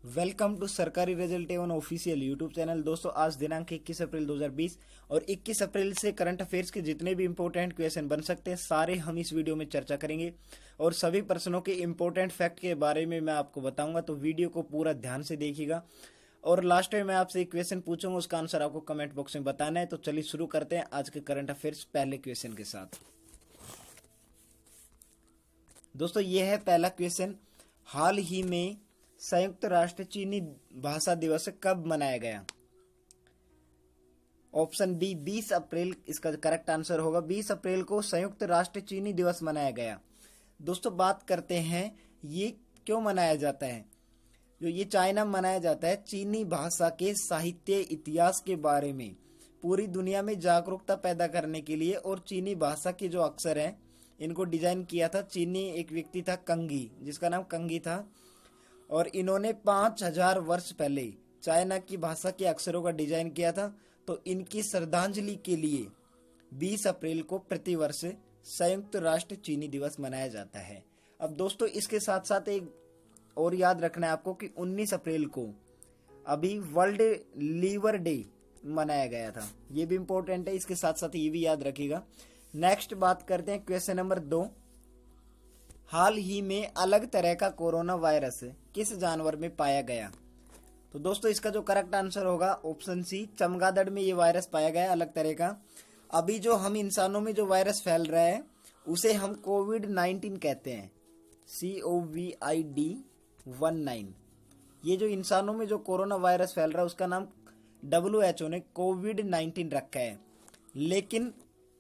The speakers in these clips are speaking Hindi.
वेलकम टू सरकारी रिजल्ट एवं ऑफिशियल यूट्यूब चैनल। दोस्तों आज दिनांक 21 अप्रैल 2020 और 21 अप्रैल से करंट अफेयर्स के जितने भी इंपॉर्टेंट क्वेश्चन बन सकते हैं सारे हम इस वीडियो में चर्चा करेंगे और सभी प्रश्नों के इंपॉर्टेंट फैक्ट के बारे में मैं आपको बताऊंगा, तो वीडियो को पूरा ध्यान से देखिएगा। और लास्ट में मैं आपसे एक क्वेश्चन पूछूंगा, उसका आंसर आपको कमेंट बॉक्स में बताना है। तो चलिए शुरू करते हैं आज के करंट अफेयर्स पहले क्वेश्चन के साथ। दोस्तों ये है पहला क्वेश्चन, हाल ही में संयुक्त राष्ट्र चीनी भाषा दिवस कब मनाया गया? ऑप्शन बी 20 अप्रैल इसका करेक्ट आंसर होगा। 20 अप्रैल को संयुक्त राष्ट्र चीनी दिवस मनाया गया। दोस्तों बात करते हैं ये क्यों मनाया जाता है। जो ये चाइना में मनाया जाता है, चीनी भाषा के साहित्य इतिहास के बारे में पूरी दुनिया में जागरूकता पैदा करने के लिए। और चीनी भाषा के जो अक्षर हैं इनको डिजाइन किया था चीनी एक व्यक्ति था कंगी, जिसका नाम कंगी था। और इन्होंने 5000 वर्ष पहले चाइना की भाषा के अक्षरों का डिजाइन किया था। तो इनकी श्रद्धांजलि के लिए 20 अप्रैल को प्रतिवर्ष संयुक्त राष्ट्र चीनी दिवस मनाया जाता है। अब दोस्तों इसके साथ साथ एक और याद रखना है आपको कि 19 अप्रैल को अभी वर्ल्ड लीवर डे मनाया गया था। ये भी इंपॉर्टेंट है, इसके साथ साथ ये भी याद रखिएगा। नेक्स्ट बात करते हैं क्वेश्चन नंबर 2, हाल ही में अलग तरह का कोरोना वायरस किस जानवर में पाया गया? तो दोस्तों इसका जो करेक्ट आंसर होगा ऑप्शन सी, चमगादड़ में ये वायरस पाया गया अलग तरह का। अभी जो हम इंसानों में जो वायरस फैल रहा है उसे हम कोविड-19 कहते हैं, COVID-19। ये जो इंसानों में जो कोरोना वायरस फैल रहा है उसका नाम WHO ने कोविड-19 रखा है। लेकिन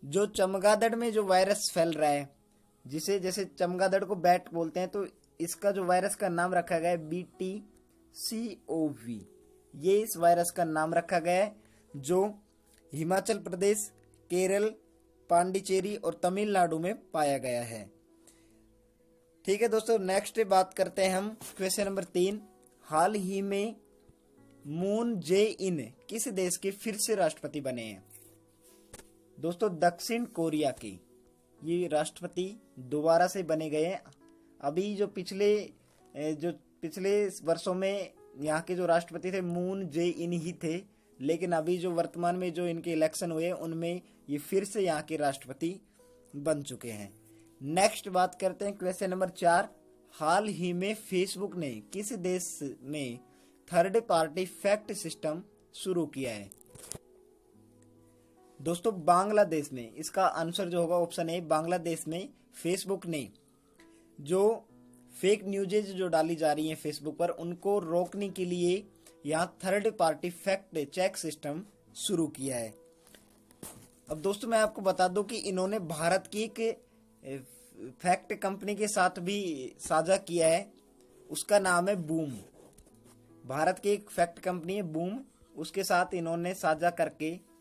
जो चमगादड़ में जो वायरस फैल रहा है, जिसे जैसे चमगादड़ को बैट बोलते हैं, तो इसका जो वायरस का नाम रखा गया है BTCOV। ये इस वायरस का नाम रखा गया है जो हिमाचल प्रदेश, केरल, पांडिचेरी और तमिलनाडु में पाया गया है। ठीक है दोस्तों, नेक्स्ट बात करते हैं हम क्वेश्चन नंबर 3, हाल ही में मून जे इन किस देश के फिर से राष्ट्रपति बने हैं? दोस्तों दक्षिण कोरिया के ये राष्ट्रपति दोबारा से बने गए हैं। अभी जो पिछले वर्षों में यहाँ के जो राष्ट्रपति थे मून जे इन ही थे, लेकिन अभी जो वर्तमान में जो इनके इलेक्शन हुए उनमें ये फिर से यहाँ के राष्ट्रपति बन चुके हैं। नेक्स्ट बात करते हैं क्वेश्चन नंबर 4, हाल ही में फेसबुक ने किस देश में थर्ड पार्टी फैक्ट सिस्टम शुरू किया है? दोस्तों बांग्लादेश में। इसका आंसर जो होगा ऑप्शन ए, बांग्लादेश में फेसबुक ने जो फेक न्यूजेज जो डाली जा रही हैं फेसबुक पर उनको रोकने के लिए यहाँ third party fact check system शुरू किया है। अब दोस्तों मैं आपको बता दूं कि इन्होंने भारत की एक फैक्ट कंपनी के साथ भी साझा किया है, उसका नाम है बूम। भारत की एक फैक्ट कंपनी है बूम, उसके साथ इन्होंने साझा करके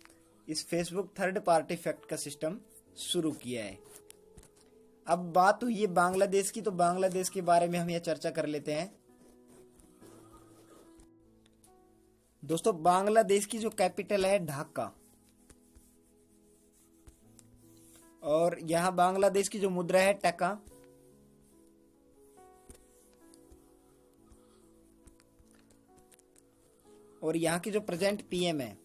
इस फेसबुक थर्ड पार्टी फैक्ट का सिस्टम शुरू किया है। अब बात हुई है बांग्लादेश की, तो बांग्लादेश के बारे में हम यह चर्चा कर लेते हैं। दोस्तों बांग्लादेश की जो कैपिटल है ढाका, और यहां बांग्लादेश की जो मुद्रा है टका। और यहाँ की जो प्रेजेंट पीएम है,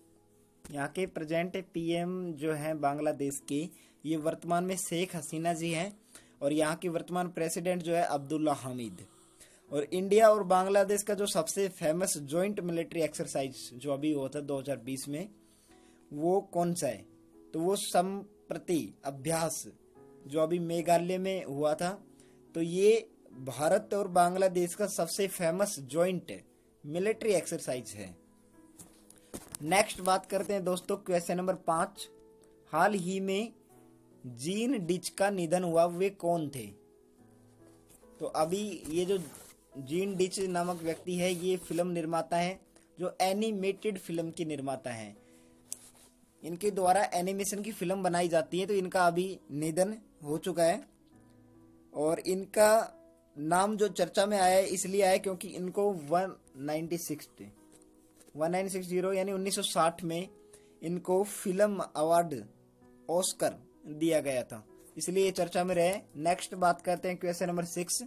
यहाँ के प्रेजेंट पीएम जो है बांग्लादेश के, ये वर्तमान में शेख हसीना जी हैं। और यहाँ के वर्तमान प्रेसिडेंट जो है अब्दुल्ला हामिद। और इंडिया और बांग्लादेश का जो सबसे फेमस जॉइंट मिलिट्री एक्सरसाइज जो अभी हुआ था 2020 में, वो कौन सा है? तो वो संप्रति अभ्यास जो अभी मेघालय में हुआ था। तो ये भारत और बांग्लादेश का सबसे फेमस जॉइंट मिलिट्री एक्सरसाइज है। नेक्स्ट बात करते हैं दोस्तों क्वेश्चन नंबर 5, हाल ही में जीन डिच का निधन हुआ, वे कौन थे? तो अभी ये जो जीन डिच नामक व्यक्ति है ये फिल्म निर्माता है, जो एनिमेटेड फिल्म की निर्माता है। इनके द्वारा एनिमेशन की फिल्म बनाई जाती है। तो इनका अभी निधन हो चुका है और इनका नाम जो चर्चा में आया है इसलिए आया क्योंकि इनको 1960 यानी 1960 में इनको फिल्म अवार्ड ऑस्कर दिया गया था, इसलिए ये चर्चा में रहे। नेक्स्ट बात करते हैं क्वेश्चन नंबर 6,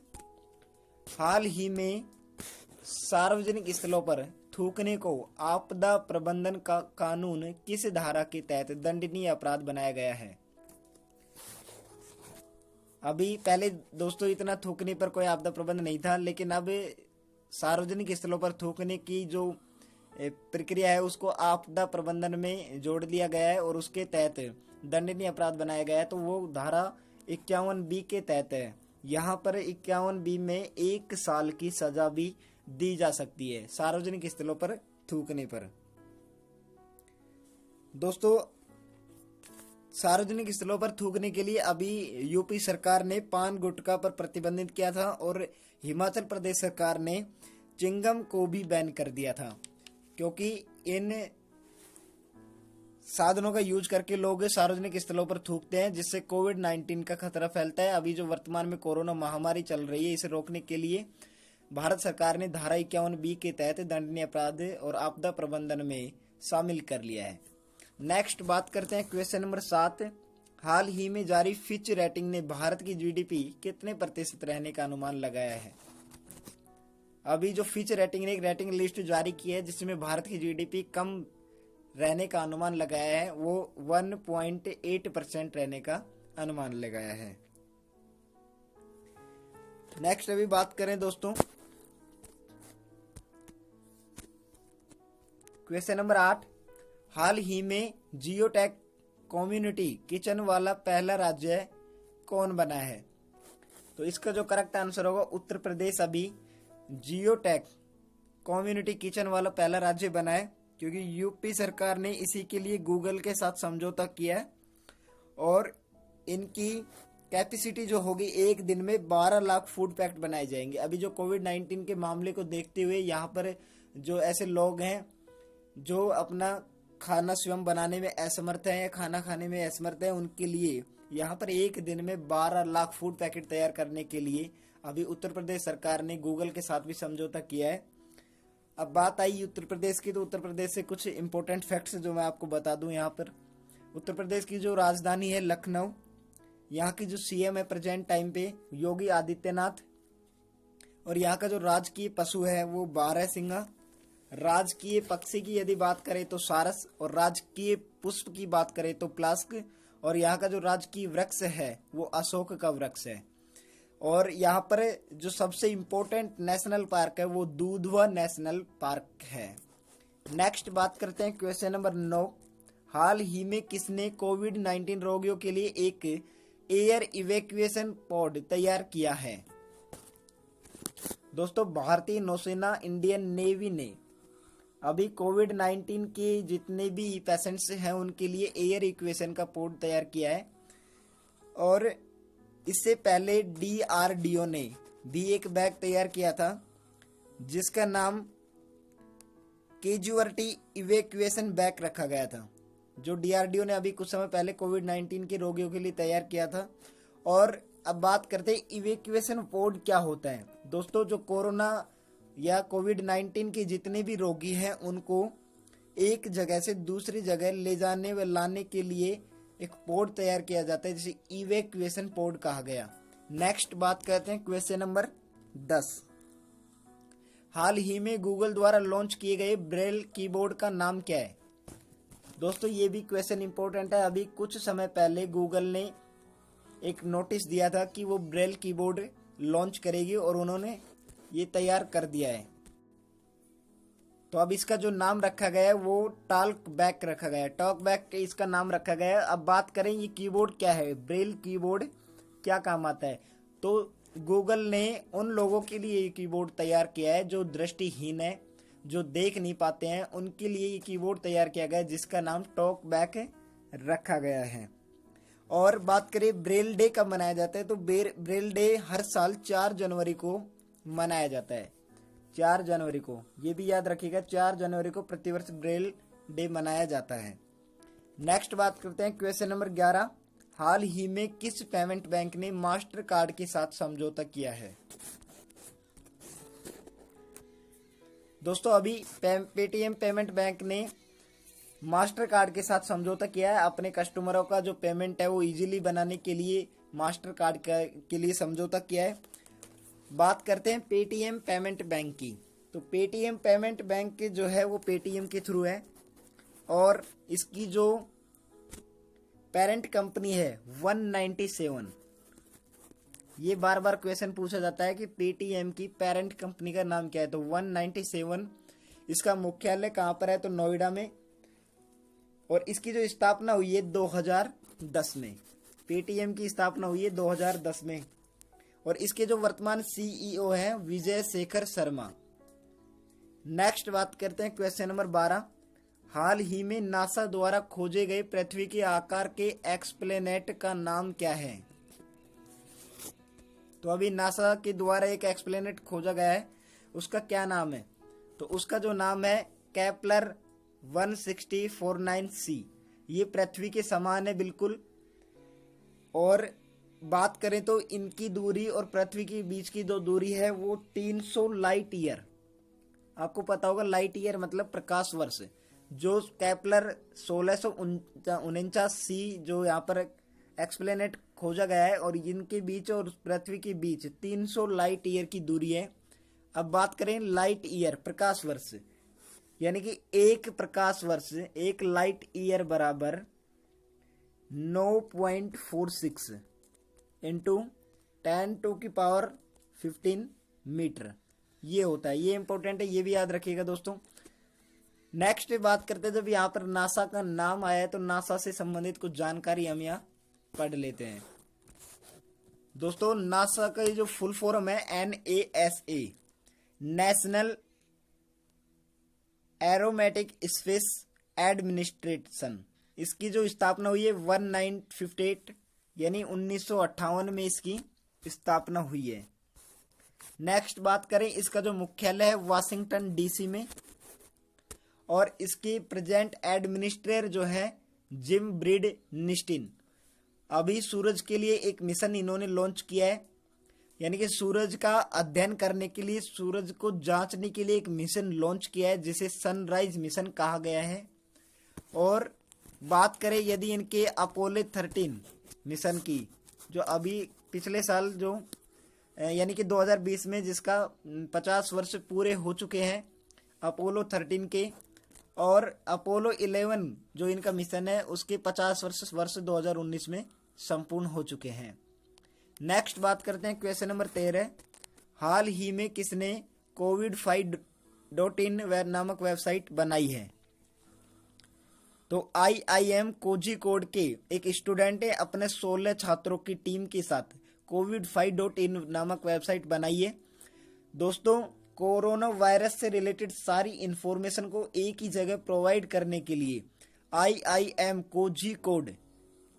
हाल ही में सार्वजनिक स्थलों पर थूकने को आपदा प्रबंधन का कानून किस धारा के तहत दंडनीय अपराध बनाया गया है? अभी पहले दोस्तों इतना थूकने पर कोई आपदा प्रबंध नहीं था, लेकिन अब सार्वजनिक स्थलों पर थूकने की जो प्रक्रिया है उसको आपदा प्रबंधन में जोड़ दिया गया है और उसके तहत दंडनीय अपराध बनाया गया है। तो वो धारा 51B के तहत है। यहाँ पर 51B में 1 साल की सजा भी दी जा सकती है सार्वजनिक स्थलों पर थूकने पर। दोस्तों सार्वजनिक स्थलों पर थूकने के लिए अभी यूपी सरकार ने पान गुटखा पर प्रतिबंधित किया था और हिमाचल प्रदेश सरकार ने चिंगम को भी बैन कर दिया था, क्योंकि इन साधनों का यूज करके लोग सार्वजनिक स्थलों पर थूकते हैं, जिससे कोविड-19 का खतरा फैलता है। अभी जो वर्तमान में कोरोना महामारी चल रही है, इसे रोकने के लिए भारत सरकार ने धारा 51B के तहत दंडनीय अपराध और आपदा प्रबंधन में शामिल कर लिया है। नेक्स्ट बात करते हैं क्वेश्चन नंबर 7। हाल ही में जारी फिच रेटिंग ने भारत की जीडीपी कितने प्रतिशत रहने का अनुमान लगाया है? अभी जो फिच रेटिंग ने एक रेटिंग लिस्ट जारी की है जिसमें भारत की जीडीपी कम रहने का अनुमान लगाया है, वो 1.8% रहने का अनुमान लगाया है। नेक्स्ट अभी बात करें दोस्तों क्वेश्चन नंबर 8। हाल ही में जियोटेक कम्युनिटी किचन वाला पहला राज्य कौन बना है? तो इसका जो करेक्ट आंसर होगा उत्तर प्रदेश अभी जियोटेक कम्युनिटी किचन वाला पहला राज्य बना है, क्योंकि यूपी सरकार ने इसी के लिए गूगल के साथ समझौता किया है और इनकी कैपेसिटी जो होगी एक दिन में 12 लाख फूड पैकेट बनाए जाएंगे। अभी जो कोविड-19 के मामले को देखते हुए यहाँ पर जो ऐसे लोग हैं जो अपना खाना स्वयं बनाने में असमर्थ है या खाना खाने में असमर्थ है, उनके लिए यहाँ पर एक दिन में 12 लाख फूड पैकेट तैयार करने के लिए अभी उत्तर प्रदेश सरकार ने गूगल के साथ भी समझौता किया है। अब बात आई उत्तर प्रदेश की, तो उत्तर प्रदेश से कुछ इंपॉर्टेंट फैक्ट्स जो मैं आपको बता दूं। यहाँ पर उत्तर प्रदेश की जो राजधानी है लखनऊ, यहाँ की जो सीएम है प्रेजेंट टाइम पे योगी आदित्यनाथ, और यहाँ का जो राजकीय पशु है वो बारहसिंगा, राजकीय पक्षी की यदि बात करें तो सारस, और राजकीय पुष्प की बात करें तो प्लास्क, और यहाँ का जो राजकीय वृक्ष है वो अशोक का वृक्ष है। और यहाँ पर जो सबसे इम्पोर्टेंट नेशनल पार्क है वो दूधवा नेशनल पार्क है। नेक्स्ट बात करते हैं क्वेश्चन नंबर 9। हाल ही में किसने कोविड-19 रोगियों के लिए एक एयर इवैक्यूएशन पॉड तैयार किया है? दोस्तों भारतीय नौसेना इंडियन नेवी ने अभी कोविड-19 के जितने भी पेशेंट्स हैं उनके लिए एयर इवैक्यूएशन का पॉड तैयार किया है। और इससे पहले डीआरडीओ ने भी एक बैग तैयार किया था जिसका नाम कैजुअल्टी इवैक्यूएशन बैग रखा गया था, जो डीआरडीओ ने अभी कुछ समय पहले कोविड-19 के रोगियों के लिए तैयार किया था। और अब बात करते हैं इवैक्यूएशन पॉड क्या होता है। दोस्तों जो कोरोना या कोविड-19 के जितने भी रोगी हैं उनको एक जगह से दूसरी जगह ले जाने व लाने के लिए एक पॉड तैयार किया जाता है जिसे इवैक्यूएशन पॉड कहा गया। नेक्स्ट बात करते हैं क्वेश्चन नंबर 10। हाल ही में गूगल द्वारा लॉन्च किए गए ब्रेल कीबोर्ड का नाम क्या है? दोस्तों ये भी क्वेश्चन इंपॉर्टेंट है। अभी कुछ समय पहले गूगल ने एक नोटिस दिया था कि वो ब्रेल कीबोर्ड लॉन्च करेगी और उन्होंने ये तैयार कर दिया है। तो अब इसका जो नाम रखा गया है वो टॉक बैक रखा गया है, टॉक बैक इसका नाम रखा गया है। अब बात करें ये कीबोर्ड क्या है, ब्रेल कीबोर्ड क्या काम आता है, तो गूगल ने उन लोगों के लिए ये कीबोर्ड तैयार किया है जो दृष्टिहीन है, जो देख नहीं पाते हैं, उनके लिए ये कीबोर्ड तैयार किया गया है जिसका नाम टॉक बैक रखा गया है। और बात करें ब्रेल डे कब मनाया जाता है, तो ब्रेल डे हर साल 4 जनवरी को मनाया जाता है। 4 जनवरी को, ये भी याद रखिएगा, 4 जनवरी को प्रतिवर्ष ब्रेल डे मनाया जाता है। नेक्स्ट बात करते हैं क्वेश्चन नंबर 11। हाल ही में किस पेमेंट बैंक ने मास्टर कार्ड के साथ समझौता किया है? दोस्तों अभी पेटीएम पेमेंट बैंक ने मास्टर कार्ड के साथ समझौता किया है। अपने कस्टमरों का जो पेमेंट है वो इजीली बनाने के लिए मास्टर कार्ड के लिए समझौता किया है। बात करते हैं पेटीएम पेमेंट बैंक की। तो पेटीएम पेमेंट बैंक के जो है वो पेटीएम के थ्रू है, और इसकी जो पेरेंट कंपनी है 197। ये बार बार क्वेश्चन पूछा जाता है कि पेटीएम की पेरेंट कंपनी का नाम क्या है, तो 197। इसका मुख्यालय कहाँ पर है, तो नोएडा में, और इसकी जो स्थापना हुई है 2010 में। पेटीएम की स्थापना हुई है 2010 में, और इसके जो वर्तमान सीईओ हैं विजय शेखर शर्मा। नेक्स्ट बात करते हैं क्वेश्चन नंबर 12। हाल ही में नासा द्वारा खोजे गए पृथ्वी के आकार के एक्सप्लेनेट का नाम क्या है। तो अभी नासा के द्वारा एक एक्सप्लेनेट खोजा गया है, उसका क्या नाम है, तो उसका जो नाम है केपलर 1649c। ये पृथ्वी के समान है बिल्कुल, और बात करें तो इनकी दूरी और पृथ्वी के बीच की जो दूरी है वो 300 लाइट ईयर। आपको पता होगा लाइट ईयर मतलब प्रकाश वर्ष। जो केपलर 1649c जो यहाँ पर एक्सप्लेनेट खोजा गया है, और इनके बीच और पृथ्वी के बीच 300 लाइट ईयर की दूरी है। अब बात करें लाइट ईयर प्रकाश वर्ष, यानी कि एक प्रकाश वर्ष, एक लाइट ईयर बराबर 9.46 इंटू 10⁻15 मीटर ये होता है। ये इंपॉर्टेंट है, ये भी याद रखिएगा दोस्तों। नेक्स्ट बात करते हैं, जब यहाँ पर नासा का नाम आया है तो नासा से संबंधित कुछ जानकारी हम यहाँ पढ़ लेते हैं। दोस्तों नासा का ये जो फुल फॉर्म है NASA, national aromatic space administration. इसकी जो स्थापना हुई है 1958 यानी 1958 में इसकी स्थापना हुई है। नेक्स्ट बात करें, इसका जो मुख्यालय है वाशिंगटन डीसी में, और इसकी प्रेजेंट एडमिनिस्ट्रेटर जो है जिम ब्रिड निस्टिन। अभी सूरज के लिए एक मिशन इन्होंने लॉन्च किया है, यानी कि सूरज का अध्ययन करने के लिए, सूरज को जांचने के लिए एक मिशन लॉन्च किया है जिसे सनराइज मिशन कहा गया है। और बात करें यदि इनके अपोलो 13 मिशन की, जो अभी पिछले साल जो यानी कि 2020 में जिसका 50 वर्ष पूरे हो चुके हैं अपोलो 13 के, और अपोलो 11 जो इनका मिशन है उसके 50 वर्ष 2019 में संपूर्ण हो चुके हैं। नेक्स्ट बात करते हैं क्वेश्चन नंबर 13। हाल ही में किसने covid5.in नामक वेबसाइट बनाई है। तो IIM कोझिकोड के एक स्टूडेंट है अपने 16 छात्रों की टीम के साथ covid5.in नामक वेबसाइट बनाई है। दोस्तों कोरोना वायरस से रिलेटेड सारी इंफॉर्मेशन को एक ही जगह प्रोवाइड करने के लिए IIM कोझिकोड,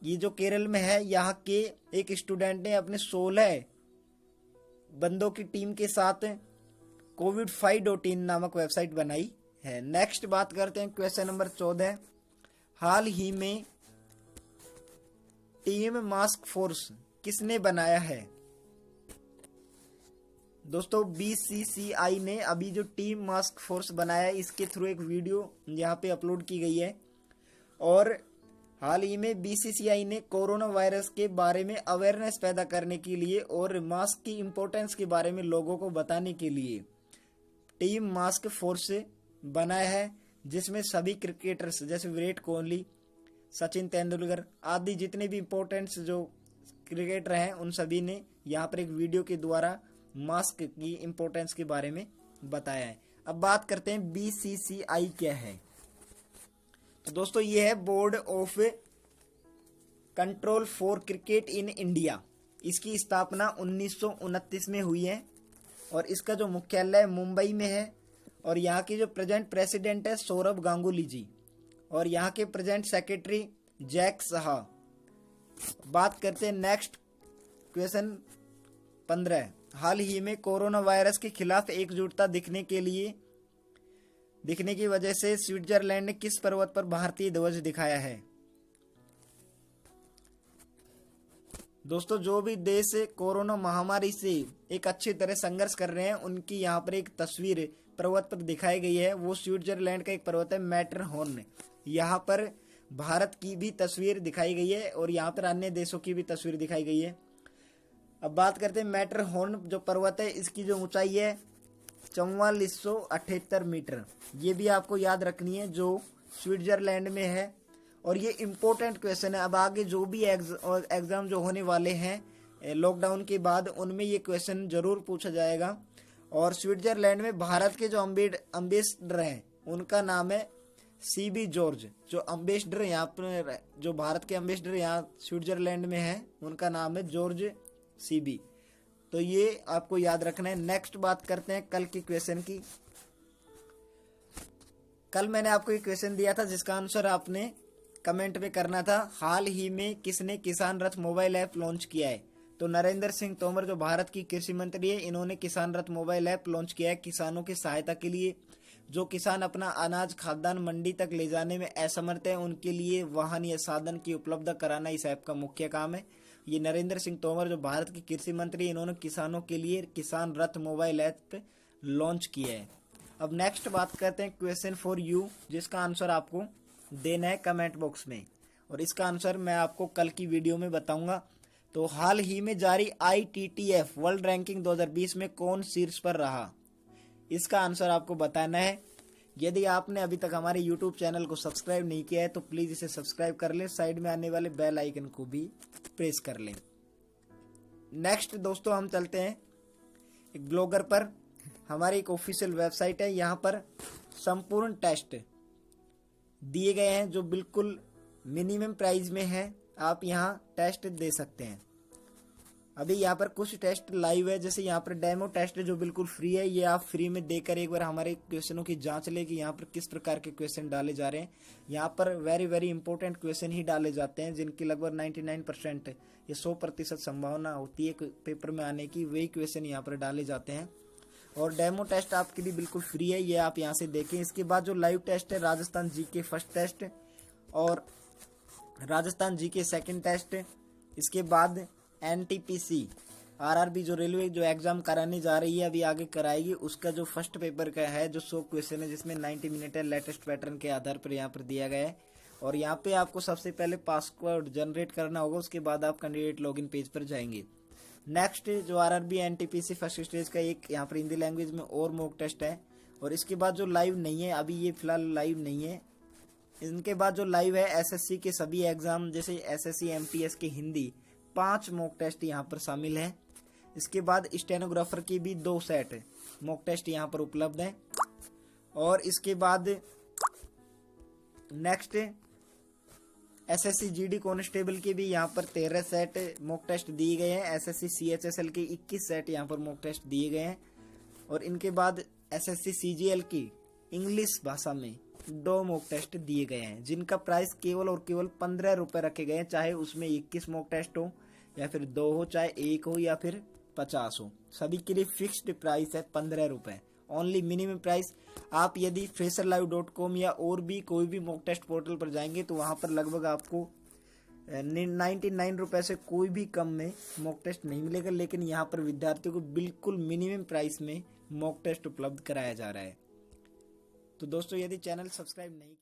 ये जो केरल में है, यहाँ के एक स्टूडेंट ने अपने 16 बंदों की टीम के साथ covid5.in नामक वेबसाइट बनाई है। नेक्स्ट बात करते हैं क्वेश्चन नंबर 14। हाल ही में टीम मास्क फोर्स किसने बनाया है। दोस्तों BCCI ने अभी जो टीम मास्क फोर्स बनाया है इसके थ्रू एक वीडियो यहाँ पे अपलोड की गई है, और हाल ही में BCCI ने कोरोना वायरस के बारे में अवेयरनेस पैदा करने के लिए और मास्क की इम्पोर्टेंस के बारे में लोगों को बताने के लिए टीम मास्क फोर्स बनाया है, जिसमें सभी क्रिकेटर्स जैसे विराट कोहली, सचिन तेंदुलकर आदि जितने भी इम्पोर्टेंट्स जो क्रिकेटर हैं उन सभी ने यहाँ पर एक वीडियो के द्वारा मास्क की इम्पोर्टेंस के बारे में बताया है। अब बात करते हैं BCCI क्या है। तो दोस्तों ये है board of control for cricket in India. इसकी स्थापना 1929 में हुई है, और इसका जो मुख्यालय मुंबई में है, और यहाँ की जो प्रेजेंट प्रेसिडेंट है सौरभ गांगुली जी, और यहाँ के प्रेजेंट सेक्रेटरी जैक साहा। बात करते हैं नेक्स्ट क्वेश्चन 15। हाल ही में कोरोना वायरस के खिलाफ एकजुटता दिखने की वजह से स्विट्जरलैंड ने किस पर्वत पर भारतीय ध्वज दिखाया है। दोस्तों जो भी देश कोरोना महामारी से एक अच्छी तरह संघर्ष कर रहे हैं उनकी यहाँ पर एक तस्वीर पर्वत पर दिखाई गई है। वो स्विट्जरलैंड का एक पर्वत है मैटरहॉर्न। यहाँ पर भारत की भी तस्वीर दिखाई गई है और यहाँ पर अन्य देशों की भी तस्वीर दिखाई गई है। अब बात करते हैं मैटरहॉर्न जो पर्वत है, इसकी जो ऊंचाई है 4478 मीटर। ये भी आपको याद रखनी है, जो स्विट्जरलैंड में है। और ये इम्पोर्टेंट क्वेश्चन है। अब आगे जो भी एग्जाम जो होने वाले हैं लॉकडाउन के बाद, उनमें ये क्वेश्चन जरूर पूछा जाएगा। और स्विट्जरलैंड में भारत के जो अम्बेसडर हैं उनका नाम है CB जॉर्ज। जो अम्बेसडर यहाँ पर, जो भारत के अम्बेसडर यहाँ स्विट्जरलैंड में हैं, उनका नाम है जॉर्ज CB। तो ये आपको याद रखना है। नेक्स्ट बात करते हैं कल की क्वेश्चन की। कल मैंने आपको एक क्वेश्चन दिया था जिसका आंसर आपने कमेंट में करना था। हाल ही में किसने किसान रथ मोबाइल ऐप लॉन्च किया है? तो नरेंद्र सिंह तोमर जो भारत की कृषि मंत्री है, इन्होंने किसान रथ मोबाइल ऐप लॉन्च किया है किसानों की सहायता के लिए। जो किसान अपना अनाज खाद्यान्न मंडी तक ले जाने में असमर्थ है, उनके लिए वाहन या साधन की उपलब्ध कराना इस ऐप का मुख्य काम है। ये नरेंद्र सिंह तोमर जो भारत के कृषि मंत्री, इन्होंने किसानों के लिए किसान रथ मोबाइल ऐप लॉन्च किया है। अब नेक्स्ट बात करते हैं क्वेश्चन फॉर यू, जिसका आंसर आपको देना है कमेंट बॉक्स में, और इसका आंसर मैं आपको कल की वीडियो में बताऊंगा। तो हाल ही में जारी ITTF वर्ल्ड रैंकिंग 2020 में कौन शीर्ष पर रहा? इसका आंसर आपको बताना है। यदि आपने अभी तक हमारे YouTube चैनल को सब्सक्राइब नहीं किया है तो प्लीज इसे सब्सक्राइब कर लें, साइड में आने वाले बेल आइकन को भी प्रेस कर लें। नेक्स्ट दोस्तों हम चलते हैं एक ब्लॉगर पर। हमारी एक ऑफिशियल वेबसाइट है, यहाँ पर संपूर्ण टेस्ट दिए गए हैं जो बिल्कुल मिनिमम प्राइस में है। आप यहाँ टेस्ट दे सकते हैं। अभी यहाँ पर कुछ टेस्ट लाइव है, जैसे यहाँ पर डेमो टेस्ट जो बिल्कुल फ्री है। ये आप फ्री में देकर एक बार हमारे क्वेश्चनों की जांच लें कि यहाँ पर किस प्रकार के क्वेश्चन डाले जा रहे हैं। यहाँ पर वेरी इंपॉर्टेंट क्वेश्चन ही डाले जाते हैं, जिनकी लगभग 99% ये 100% संभावना होती है पेपर में आने की। वही क्वेश्चन यहाँ पर डाले जाते हैं। और डेमो टेस्ट आपके लिए बिल्कुल फ्री है, ये आप यहाँ से देखें। इसके बाद जो लाइव टेस्ट है, राजस्थान GK फर्स्ट टेस्ट और राजस्थान GK सेकंड टेस्ट। इसके बाद NTPC RRB जो रेलवे जो एग्जाम कराने जा रही है, अभी आगे कराएगी, उसका जो फर्स्ट पेपर का है, जो 100 क्वेश्चन है, जिसमें 90 मिनट है, लेटेस्ट पैटर्न के आधार पर यहाँ पर दिया गया है। और यहाँ पे आपको सबसे पहले पासवर्ड जनरेट करना होगा, उसके बाद आप कैंडिडेट लॉगिन पेज पर जाएंगे। नेक्स्ट जो RRB NTPC फर्स्ट स्टेज का एक यहाँ पर हिंदी लैंग्वेज में और मॉक टेस्ट है। और इसके बाद जो लाइव नहीं है, अभी ये फिलहाल लाइव नहीं है। इनके बाद जो लाइव है SSC के सभी एग्जाम, जैसे SSC MTS के हिंदी 5 मॉक टेस्ट यहाँ पर शामिल है। इसके बाद स्टेनोग्राफर की भी 2 सेट मॉक टेस्ट यहाँ पर उपलब्ध है। और इसके बाद नेक्स्ट SSC GD कांस्टेबल के भी यहाँ पर 13 सेट मॉक टेस्ट दिए गए हैं। SSC CHSL के 21 सेट यहाँ पर मॉक टेस्ट दिए गए हैं। और इनके बाद SSC CGL की इंग्लिश भाषा में 2 मॉक टेस्ट दिए गए हैं, जिनका प्राइस केवल और केवल 15 रुपए रखे गए हैं। चाहे उसमें 21 मॉक टेस्ट हो या फिर 2 हो, चाहे 1 हो या फिर 50 हो, सभी के लिए फिक्स्ड प्राइस है 15 रुपए, ओनली मिनिमम प्राइस। आप यदि FresherLive.com या और भी कोई भी मॉक टेस्ट पोर्टल पर जाएंगे तो वहां पर लगभग आपको 99 रुपए से कोई भी कम में मॉक टेस्ट नहीं मिलेगा। लेकिन यहाँ पर विद्यार्थियों को बिल्कुल मिनिमम प्राइस में मॉक टेस्ट उपलब्ध कराया जा रहा है। तो दोस्तों यदि चैनल सब्सक्राइब नहीं